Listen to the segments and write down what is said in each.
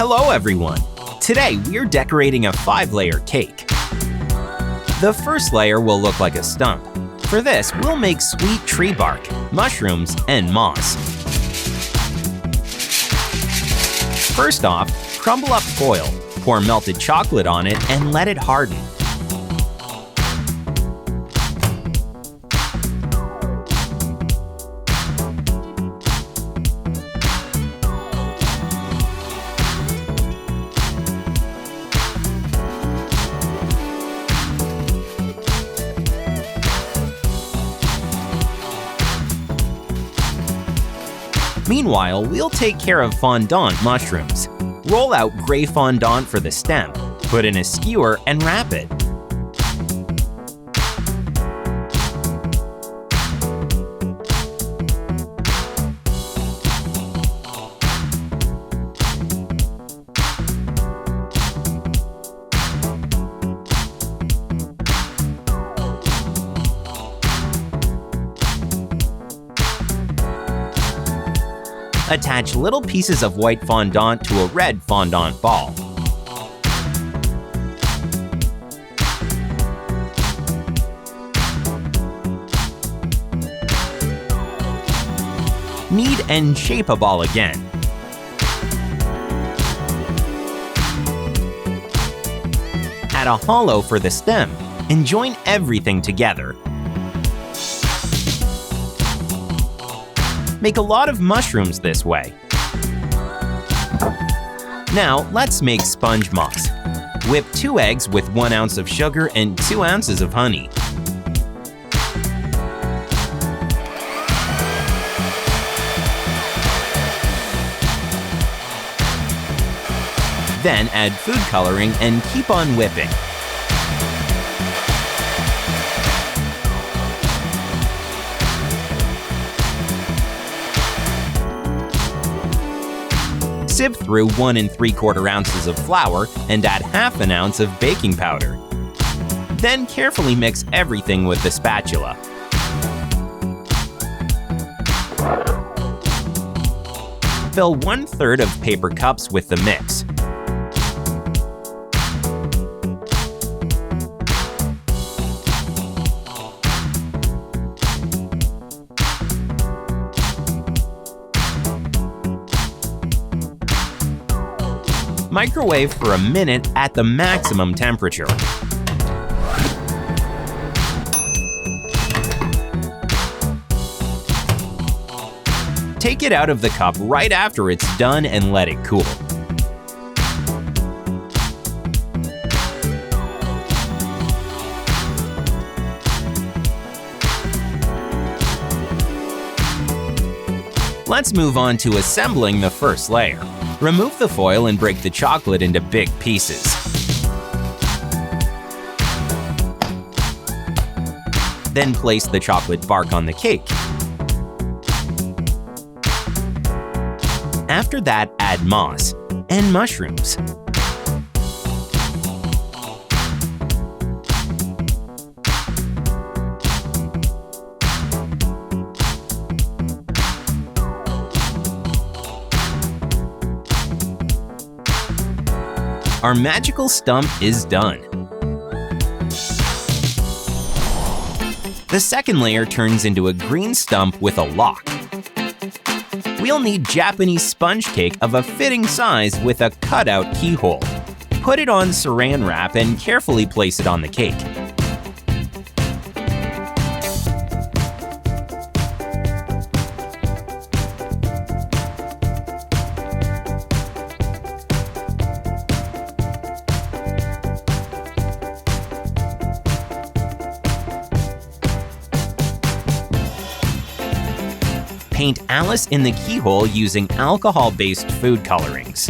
Hello everyone! Today we're decorating a 5-layer cake. The first layer will look like a stump. For this, we'll make sweet tree bark, mushrooms, and moss. First off, crumble up foil, pour melted chocolate on it, and let it harden. Meanwhile, we'll take care of fondant mushrooms. Roll out gray fondant for the stem, put in a skewer, and wrap it. Attach little pieces of white fondant to a red fondant ball. Knead and shape a ball again. Add a hollow for the stem and join everything together. Make a lot of mushrooms this way. Now, let's make sponge moss. Whip 2 eggs with 1 ounce of sugar and 2 ounces of honey. Then add food coloring and keep on whipping. Sieve through 1 3/4 ounces of flour and add ½ an ounce of baking powder. Then carefully mix everything with the spatula. Fill 1/3 of paper cups with the mix. Microwave for a minute at the maximum temperature. Take it out of the cup right after it's done and let it cool. Let's move on to assembling the first layer. Remove the foil and break the chocolate into big pieces. Then place the chocolate bark on the cake. After that, add moss and mushrooms. Our magical stump is done. The second layer turns into a green stump with a lock. We'll need Japanese sponge cake of a fitting size with a cutout keyhole. Put it on saran wrap and carefully place it on the cake. Paint Alice in the keyhole using alcohol-based food colorings.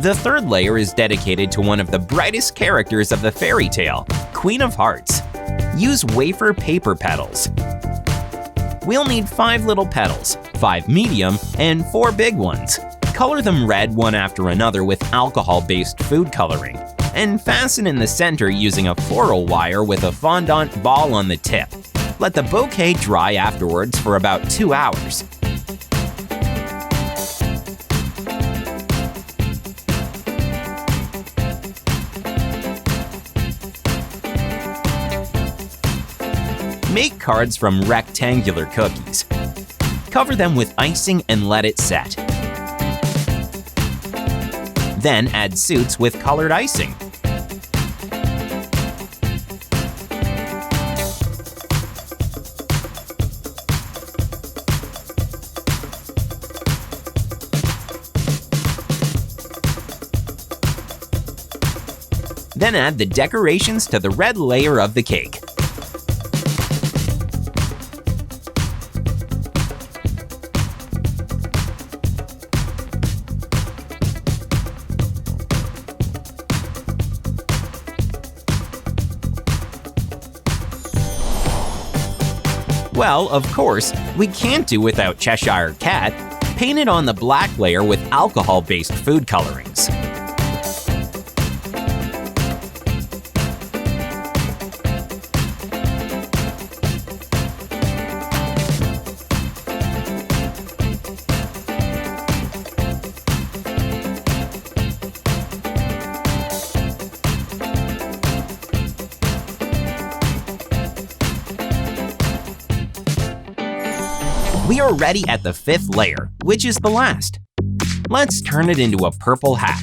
The third layer is dedicated to one of the brightest characters of the fairy tale, Queen of Hearts. Use wafer paper petals. We'll need 5 little petals, 5 medium, and 4 big ones. Color them red one after another with alcohol-based food coloring, and fasten in the center using a floral wire with a fondant ball on the tip. Let the bouquet dry afterwards for about 2 hours. Make cards from rectangular cookies. Cover them with icing and let it set. Then add suits with colored icing. Then add the decorations to the red layer of the cake. Well, of course, we can't do without Cheshire Cat. Paint it on the black layer with alcohol-based food colorings. We are ready at the 5th layer, which is the last. Let's turn it into a purple hat.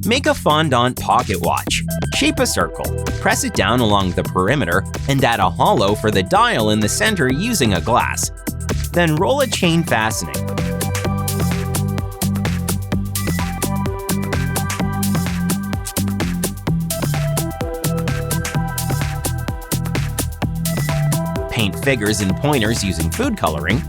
Make a fondant pocket watch. Shape a circle, press it down along the perimeter, and add a hollow for the dial in the center using a glass. Then roll a chain fastening. Paint figures and pointers using food coloring.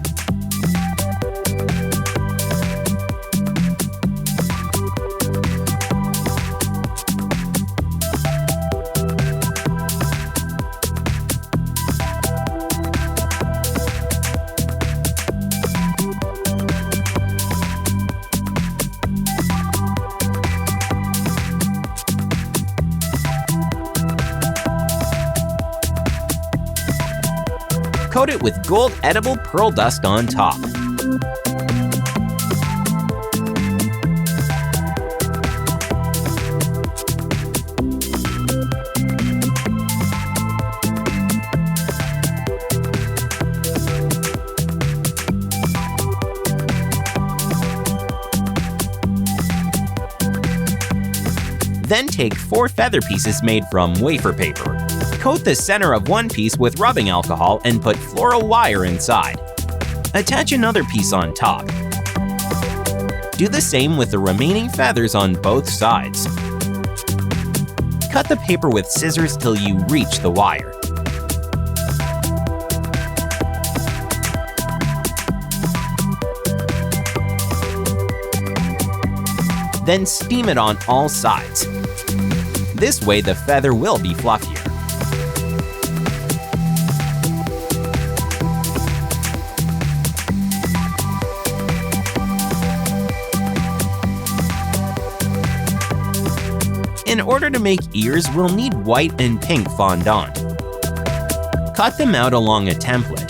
Coat it with gold edible pearl dust on top. Then take 4 feather pieces made from wafer paper. Coat the center of one piece with rubbing alcohol and put floral wire inside. Attach another piece on top. Do the same with the remaining feathers on both sides. Cut the paper with scissors till you reach the wire. Then steam it on all sides. This way the feather will be fluffier. In order to make ears, we'll need white and pink fondant. Cut them out along a template.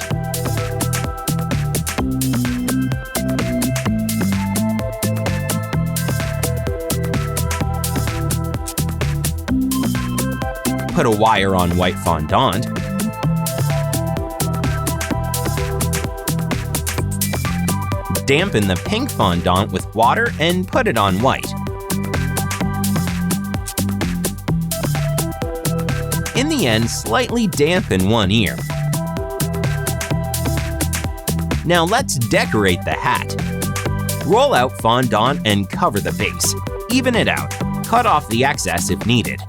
Put a wire on white fondant. Dampen the pink fondant with water and put it on white. In the end, slightly dampen one ear. Now let's decorate the hat. Roll out fondant and cover the base. Even it out. Cut off the excess if needed.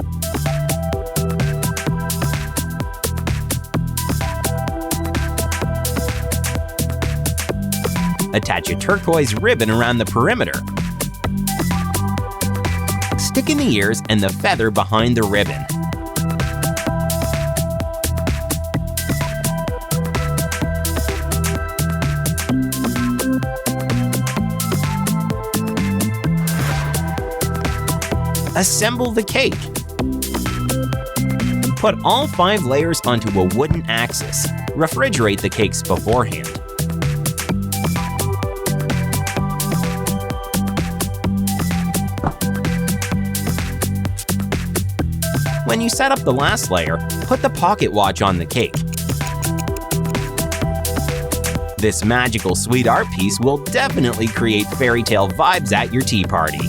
Attach a turquoise ribbon around the perimeter. Stick in the ears and the feather behind the ribbon. Assemble the cake. Put all 5 layers onto a wooden axis. Refrigerate the cakes beforehand. When you set up the last layer, put the pocket watch on the cake. This magical sweet art piece will definitely create fairy tale vibes at your tea party.